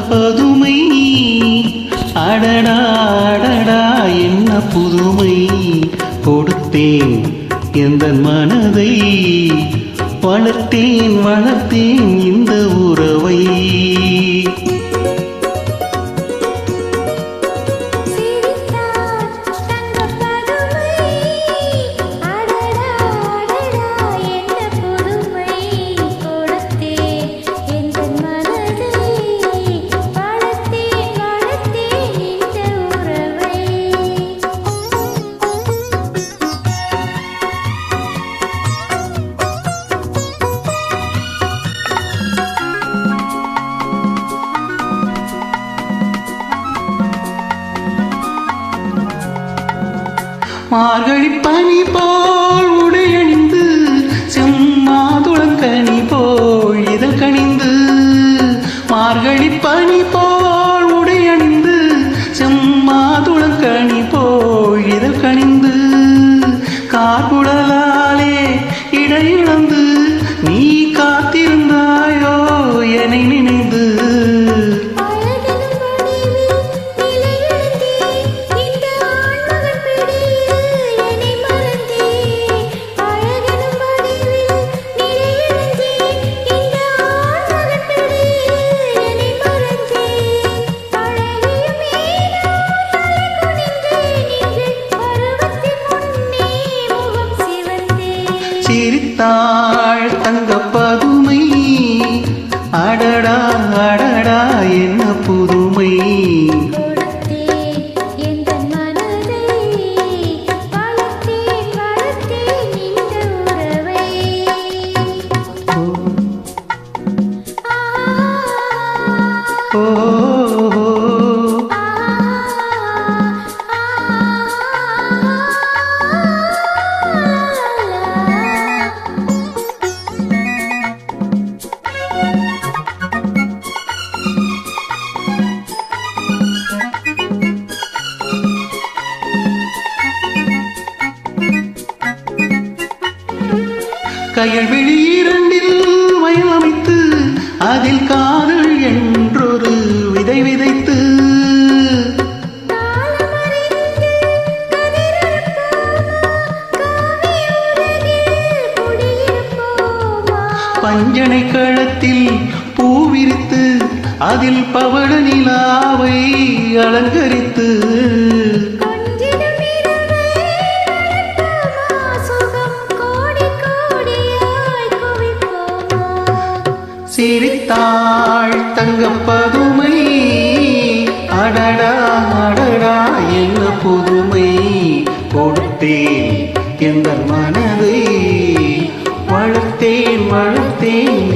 பதுமை அடடா அடடா என்ன புதுமை கொடுத்தேன் எந்த மனதை வளர்த்தேன் வளர்த்தேன் இந்த உறவை மார்கழி பனி போல் உடையணிந்து செம்மாதுளங்கனி போல் இதழ் கணிந்து மார்கழி பனி போல் உடையணிந்து செம்மாதுளங்கனி போல் இதழ் கணிந்து கார்குடலாலே இடையிழந்து நீ காத்திருந்தாயோ என்னை நினைந்து சிரித்தாள் தங்க பதுமை அடடா அடடா என்ன புதுமை கயல்விழி இரண்டில் வயலமைத்து அதில் காதல் என்றொரு விதை விதைத்து பஞ்சனை களத்தில் பூவிரித்து அதில் பவள நிலாவை அலங்கரித்து சிரித்தாள் தங்க பதுமை அடடா அடடா என்ன புதுமை கொடுத்தேன் எந்த மனதை வளர்த்தேன் வளர்த்தேன்